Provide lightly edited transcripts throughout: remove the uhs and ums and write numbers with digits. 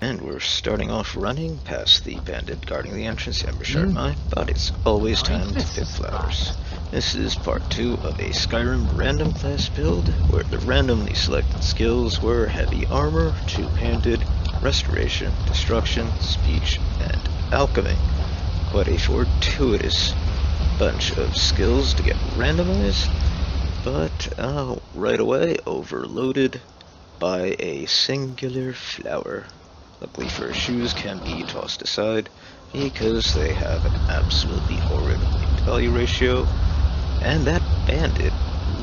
And we're starting off running past the bandit guarding the entrance to Embershard Mine, but it's always time to pick flowers. This is part 2 of a Skyrim random class build, where the randomly selected skills were Heavy Armor, Two-Handed, Restoration, Destruction, Speech, and Alchemy. Quite a fortuitous bunch of skills to get randomized, but right away overloaded by a singular flower. Luckily for shoes can be tossed aside because they have an absolutely horrid weight value ratio, and that bandit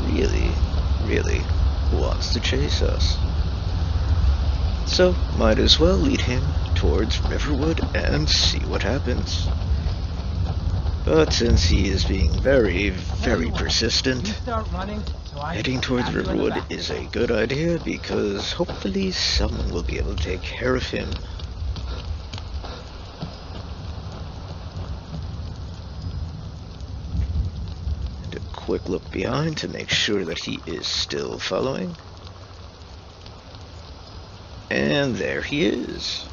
really wants to chase us. So might as well lead him towards Riverwood and see what happens. But since he is being very persistent, heading towards Riverwood is a good idea because hopefully someone will be able to take care of him. And a quick look behind to make sure that he is still following. And there he is.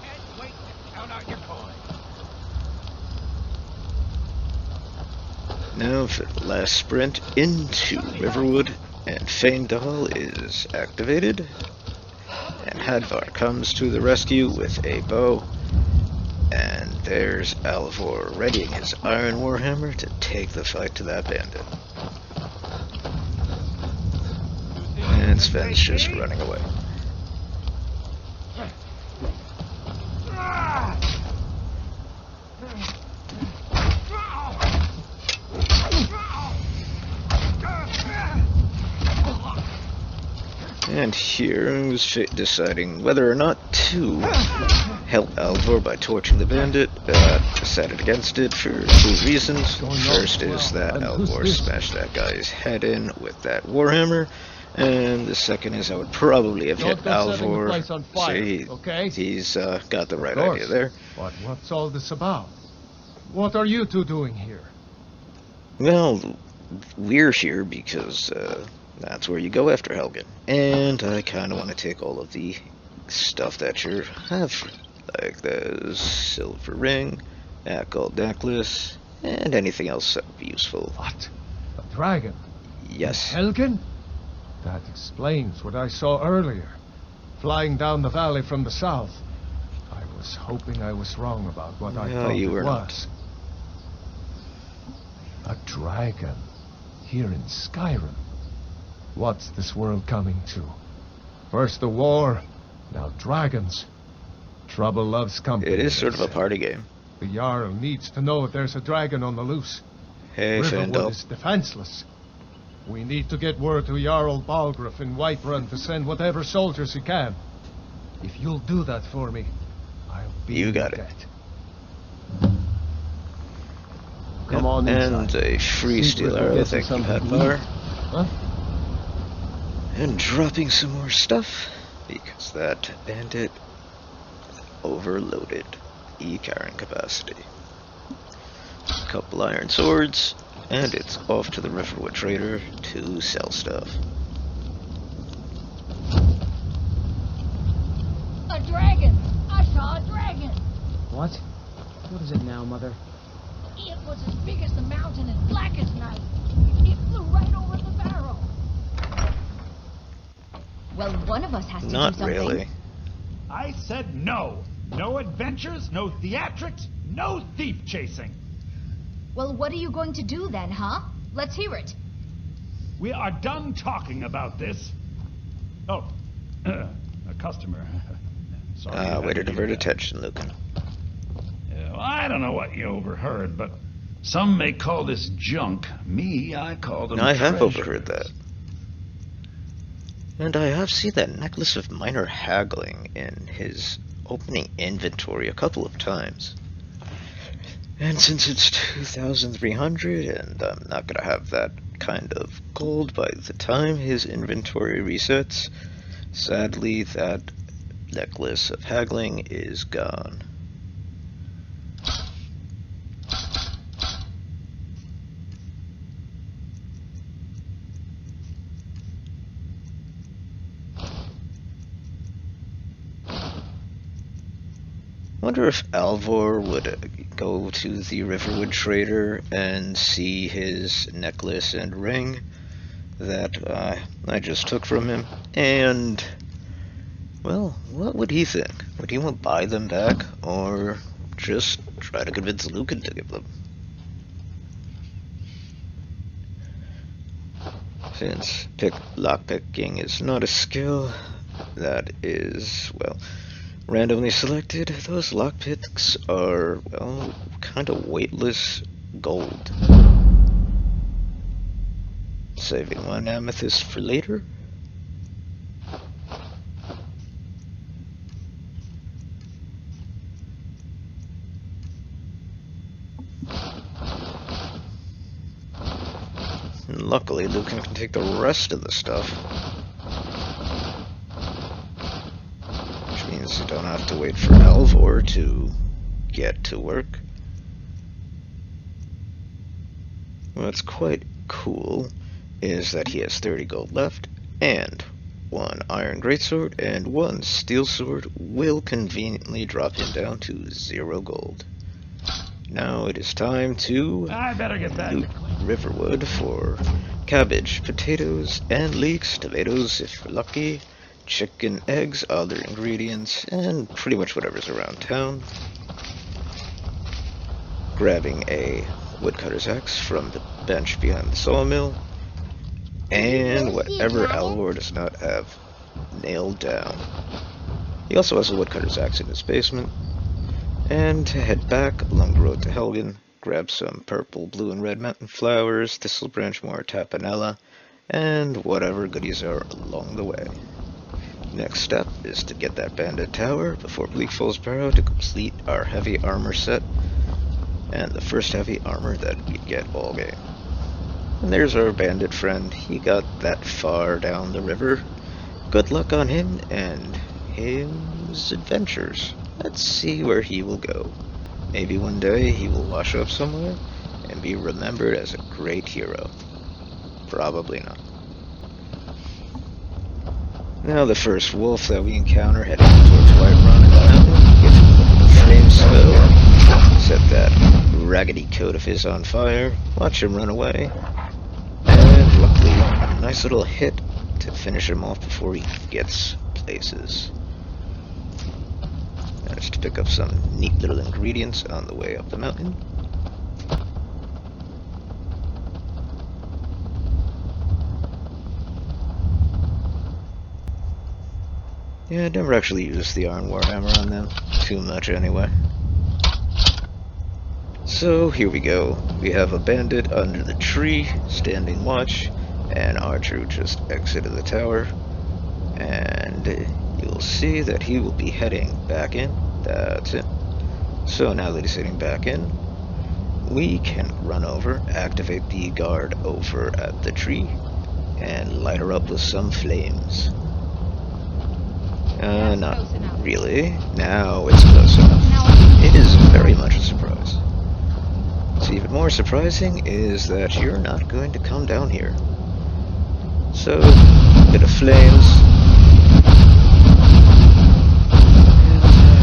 Now for the last sprint into Riverwood, and Feindal is activated, and Hadvar comes to the rescue with a bow, and there's Alvor readying his Iron Warhammer to take the fight to that bandit. And Sven's just running away. And here I was deciding whether or not to help Alvor by torching the bandit. Decided against it for 2 reasons. First is that Alvor smashed that guy's head in with that Warhammer, and the second is I would probably have hit Alvor. So he's got the right idea there. But what's all this about? What are you two doing here? Well, we're here because that's where you go after Helgen. And I kind of want to take all of the stuff that you have, like the silver ring, that gold necklace, and anything else that would be useful. What? A dragon? Yes. Helgen? That explains what I saw earlier, flying down the valley from the south. I was hoping I was wrong about what I thought you it were was. Not. A dragon? Here in Skyrim? What's this world coming to? First the war, now dragons. Trouble loves company. It is sort of a party game. The Jarl needs to know if there's a dragon on the loose. Hey, Riverwood is defenseless. We need to get word to Jarl Balgruuf in Whiterun to send whatever soldiers he can. If you'll do that for me, I'll be You got in it. debt. Come on and inside. a free steel arrow, thank you, Hadvar. Huh? And dropping some more stuff, because that bandit overloaded e-carrying capacity. A couple iron swords, and it's off to the Riverwood Trader to sell stuff. A dragon! I saw a dragon! What? What is it now, Mother? It was as big as the mountain and black as night. It flew right over the barrel. Well, one of us has to Not do something. really. I said no. No adventures, no theatrics, no thief chasing. Well, what are you going to do then, huh? Let's hear it. We are done talking about this. Oh, a customer. Sorry. Way to divert attention, Lucan. Well, I don't know what you overheard, but some may call this junk. Me, I call them I have treasures. overheard that. And I have seen that necklace of minor haggling in his opening inventory a couple of times. And since it's 2,300 and I'm not going to have that kind of gold by the time his inventory resets, sadly that necklace of haggling is gone. Wonder if Alvor would go to the Riverwood trader and see his necklace and ring that I just took from him, and, well, what would he think? Would he want to buy them back, or just try to convince Lucan to give them? Since lockpicking is not a skill that is, well, randomly selected, those lockpicks are, well, kind of weightless gold. Saving one amethyst for later. And luckily, Lucan can take the rest of the stuff. Which means you don't have to wait for Alvor to get to work. What's quite cool is that he has 30 gold left, and one iron greatsword and one steel sword will conveniently drop him down to 0 gold. Now it is time to I better get back. loot Riverwood for cabbage, potatoes, and leeks, tomatoes if we're lucky, chicken, eggs, other ingredients, and pretty much whatever's around town. Grabbing a woodcutter's axe from the bench behind the sawmill, and whatever Alvor does not have nailed down. He also has a woodcutter's axe in his basement. And to head back along the road to Helgen, grab some purple, blue, and red mountain flowers, thistle branch, more tapanella, and whatever goodies are along the way. Next step is to get that bandit tower before Bleakfall's Barrow to complete our heavy armor set, and the first heavy armor that we get all game. And there's our bandit friend. He got that far down the river. Good luck on him and his adventures. Let's see where he will go. Maybe one day he will wash up somewhere and be remembered as a great hero. Probably not. Now the first wolf that we encounter heading towards Whiterun in the mountain, gives him the flame spell, set that raggedy coat of his on fire, watch him run away, and luckily a nice little hit to finish him off before he gets places. Managed to pick up some neat little ingredients on the way up the mountain. Yeah, I never actually used the Iron Warhammer on them too much anyway. So here we go. We have a bandit under the tree, standing watch, and Archer who just exited the tower. And you'll see that he will be heading back in. That's it. So now that he's heading back in, we can run over, activate the guard over at the tree, and light her up with some flames. Not really. Now it's close enough. It is very much a surprise. What's even more surprising is that you're not going to come down here. So, a bit of flames.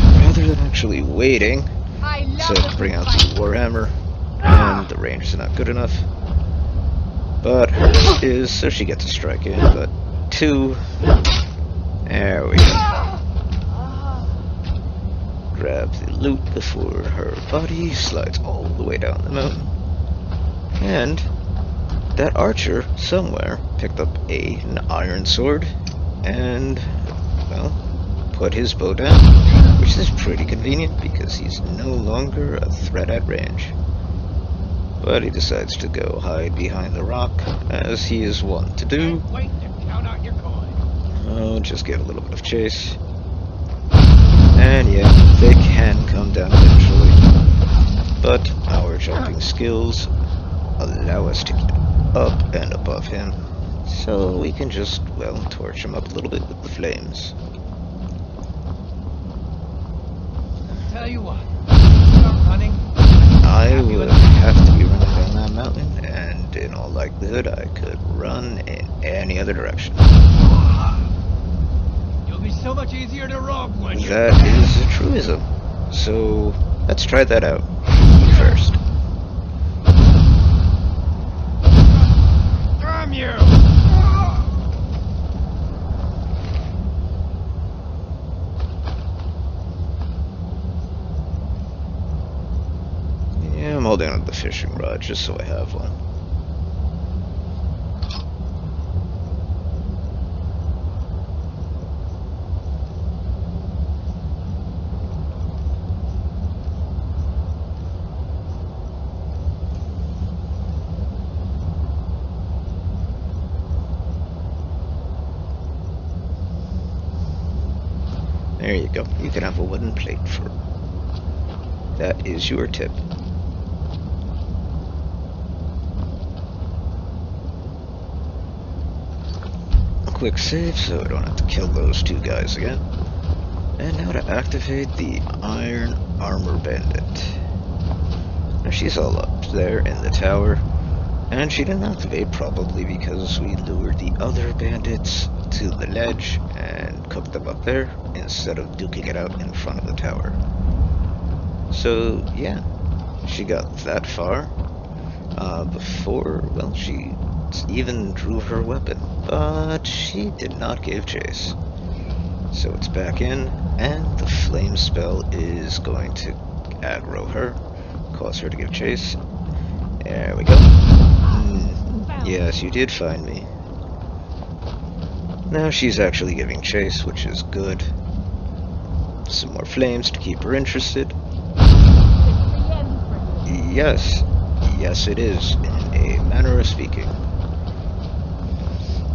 And rather than actually waiting to bring out the Warhammer, and the range is not good enough. But hers is, so she gets a strike in, but 2. There we go. Grab the loot before her body slides all the way down the mountain. And that archer somewhere picked up an iron sword and, well, put his bow down, which is pretty convenient because he's no longer a threat at range. But he decides to go hide behind the rock, as he is wont to do. Wait to count out your coin. Oh, just give a little bit of chase. And yeah, they can come down eventually. But our jumping skills allow us to get up and above him. So we can just, well, torch him up a little bit with the flames. Tell you what, start running. I would have to be running down that mountain, and in all likelihood I could run in any other direction. You'll be so much easier to rob when you're That is a truism. So So let's try that out first. Damn you! Yeah, I'm holding on to the fishing rod just so I have one. There you go. You can have a wooden plate for... That is your tip. A quick save so I don't have to kill those two guys again. And now to activate the Iron Armor Bandit. Now she's all up there in the tower. And she didn't activate probably because we lured the other bandits to the ledge and cooked them up there instead of duking it out in front of the tower. So yeah, she got that far before, well, she even drew her weapon, but she did not give chase. So it's back in, and the flame spell is going to aggro her, cause her to give chase. There we go. Yes, you did find me. Now she's actually giving chase, which is good. Some more flames to keep her interested. Yes, yes it is, in a manner of speaking.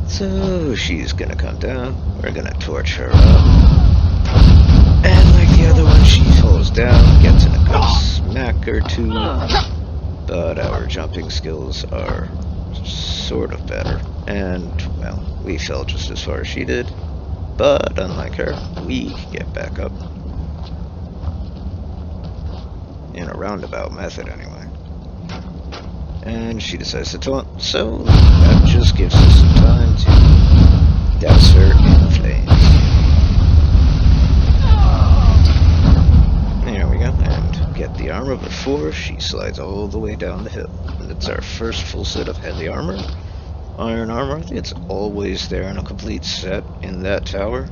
So she's gonna come down, we're gonna torch her up. And like the other one, she falls down, gets in a good smack or two. But our jumping skills are sort of better. And, well, we fell just as far as she did. But, unlike her, we can get back up. In a roundabout method, anyway. And she decides to taunt, so that just gives us some time to douse her in flames. There we go, and get the armor before she slides all the way down the hill. And it's our first full set of heavy armor. Iron armor, I think it's always there in a complete set in that tower.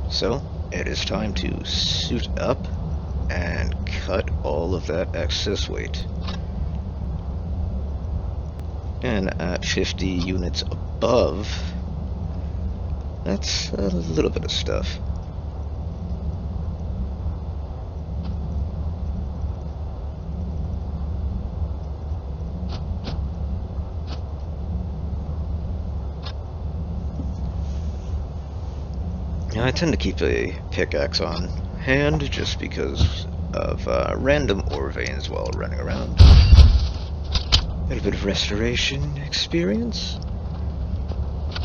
So, it is time to suit up and cut all of that excess weight. And at 50 units above, that's a little bit of stuff. I tend to keep a pickaxe on hand just because of random ore veins while running around. A little bit of restoration experience.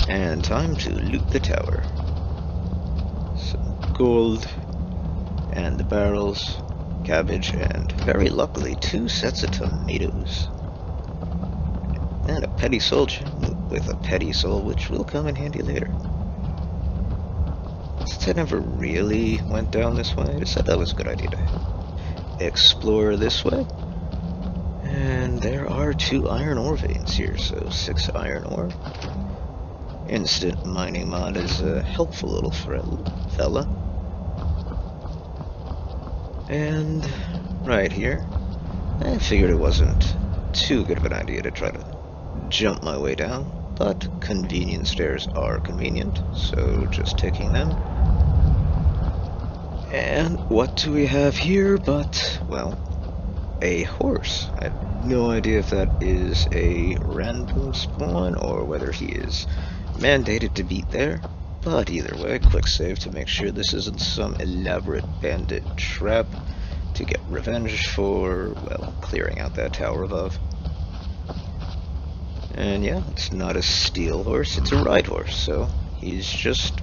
And time to loot the tower. Some gold, and the barrels, cabbage, and very luckily 2 sets of tomatoes. And a petty soul gem with a petty soul, which will come in handy later. Since I never really went down this way, I decided that was a good idea to explore this way. And there are 2 iron ore veins here, so 6 iron ore. Instant mining mod is a helpful little fella. And right here, I figured it wasn't too good of an idea to try to jump my way down, but convenience stairs are convenient, so just taking them. And what do we have here but, well, a horse. I have no idea if that is a random spawn or whether he is mandated to be there, but either way, quick save to make sure this isn't some elaborate bandit trap to get revenge for, well, clearing out that tower above. And yeah, it's not a steel horse, it's a ride horse, so he's just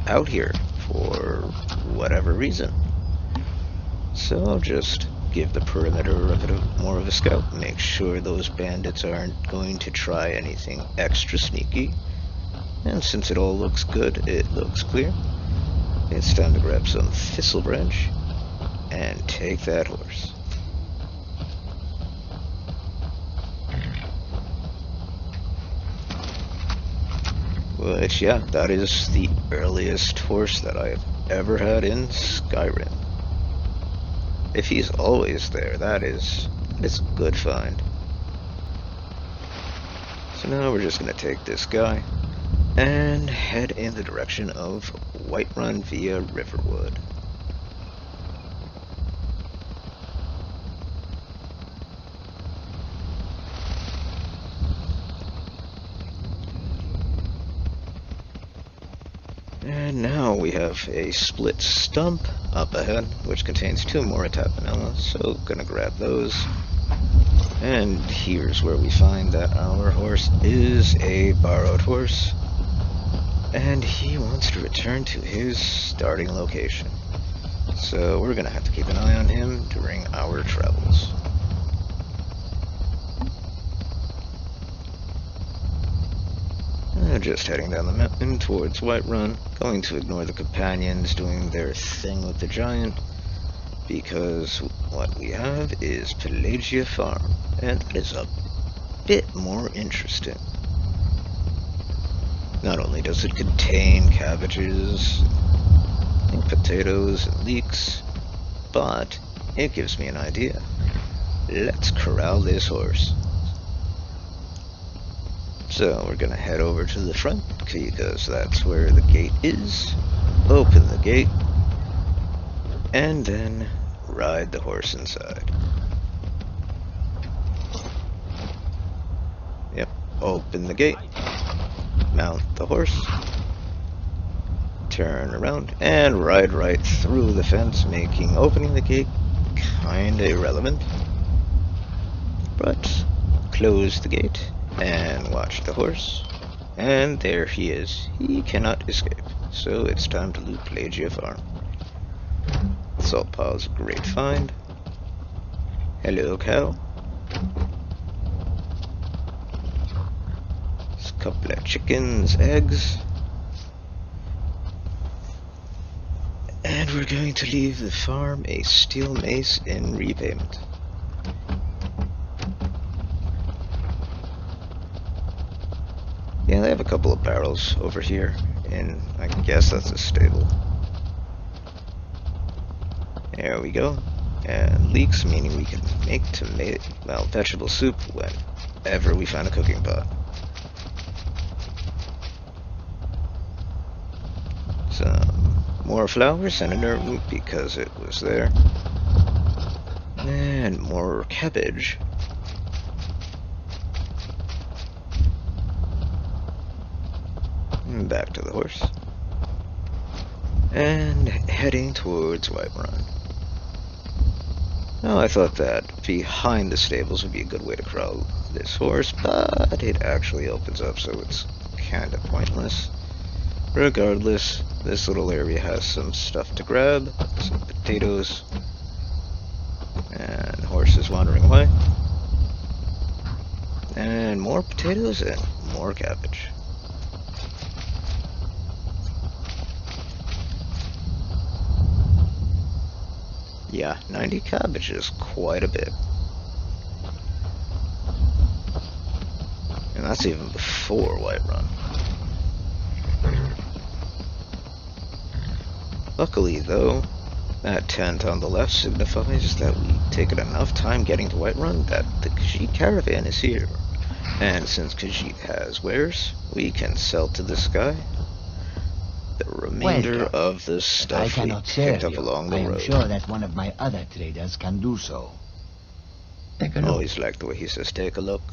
out here for whatever reason. So I'll just give the perimeter a bit more of a scout, make sure those bandits aren't going to try anything extra sneaky. And since it all looks good, it looks clear, it's time to grab some thistle branch and take that horse. Which, yeah, that is the earliest horse that I have ever had in Skyrim. If he's always there, it's a good find. So now we're just gonna take this guy and head in the direction of Whiterun via Riverwood. And now we have a split stump up ahead, which contains 2 more attack vanilla, so gonna grab those. And here's where we find that our horse is a borrowed horse, and he wants to return to his starting location. So we're gonna have to keep an eye on him during our travels. Just heading down the mountain towards Whiterun, going to ignore the companions doing their thing with the giant, because what we have is Pelagia Farm, and that is a bit more interesting. Not only does it contain cabbages, and potatoes, and leeks, but it gives me an idea. Let's corral this horse. So we're gonna head over to the front, because that's where the gate is. Open the gate, and then ride the horse inside. Yep, open the gate, mount the horse, turn around, and ride right through the fence, making opening the gate kinda irrelevant. But close the gate and watch the horse, and there he is. He cannot escape, so it's time to loot Pelagia Farm. Salt pile's a great find. Hello, cow. There's a couple of chickens, eggs. And we're going to leave the farm a steel mace in repayment. Yeah, they have a couple of barrels over here, and I guess that's a stable. There we go. And leeks, meaning we can make vegetable soup whenever we find a cooking pot. Some more flowers and a nerd root because it was there. And more cabbage. Back to the horse. And heading towards Whiterun. Now, I thought that behind the stables would be a good way to corral this horse, but it actually opens up, so it's kinda pointless. Regardless, this little area has some stuff to grab, some potatoes, and horses wandering away. And more potatoes and more cabbage. Yeah, 90 cabbage is quite a bit. And that's even before Whiterun. Luckily, though, that tent on the left signifies that we've taken enough time getting to Whiterun that the Khajiit caravan is here. And since Khajiit has wares, we can sell to this guy the remainder of the stuff we picked up along the road. I'm sure that one of my other traders can do so. Take a look. Always like the way he says, take a look.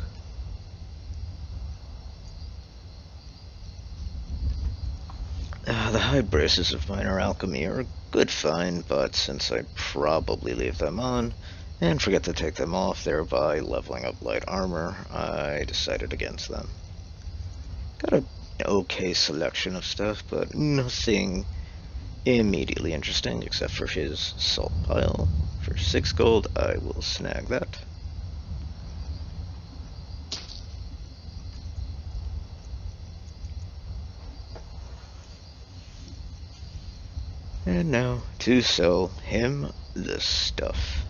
The high braces of minor alchemy are a good find, but since I probably leave them on and forget to take them off, thereby leveling up light armor, I decided against them. Got an okay selection of stuff, but nothing immediately interesting except for his salt pile. For 6 gold, I will snag that. And now to sell him the stuff.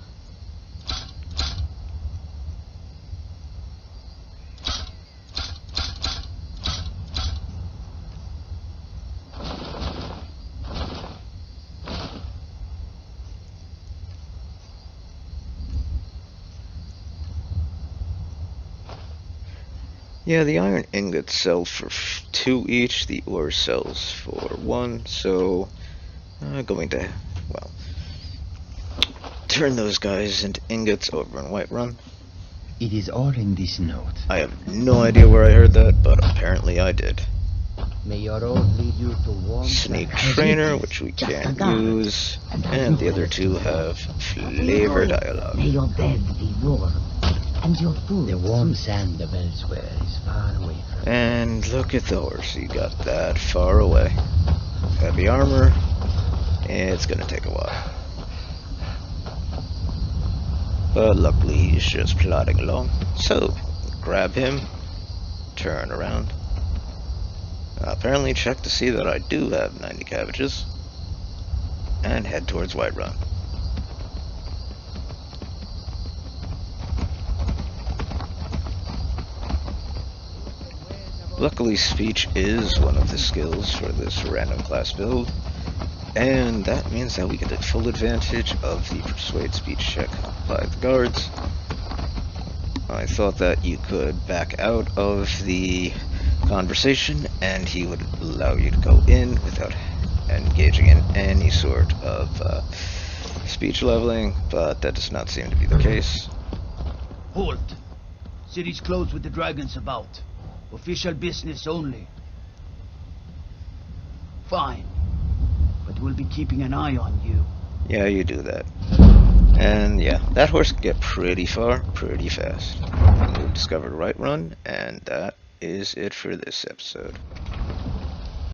Yeah, the iron ingots sell for 2 each, the ore sells for 1, so I'm going to, well, turn those guys into ingots over in Whiterun. It is all in this note. I have no idea where I heard that, but apparently I did. May your road lead you to warm Sneak Trainer, which we can't use, and the other 2 have flavor dialogue. May your bed be warm, and your food. The warm sand of elsewhere is far away from And look at the horse, he got that far away. Heavy armor, it's gonna take a while. But luckily he's just plodding along. So, grab him, turn around. Apparently check to see that I do have 90 cabbages. And head towards Whiterun. Luckily, speech is one of the skills for this random class build, and that means that we get a full advantage of the persuade speech check by the guards. I thought that you could back out of the conversation and he would allow you to go in without engaging in any sort of speech leveling, but that does not seem to be the case. Halt! City's closed with the dragons about. Official business only. Fine. But we'll be keeping an eye on you. Yeah, you do that. And yeah, that horse can get pretty far, pretty fast. And we've discovered Whiterun, and that is it for this episode.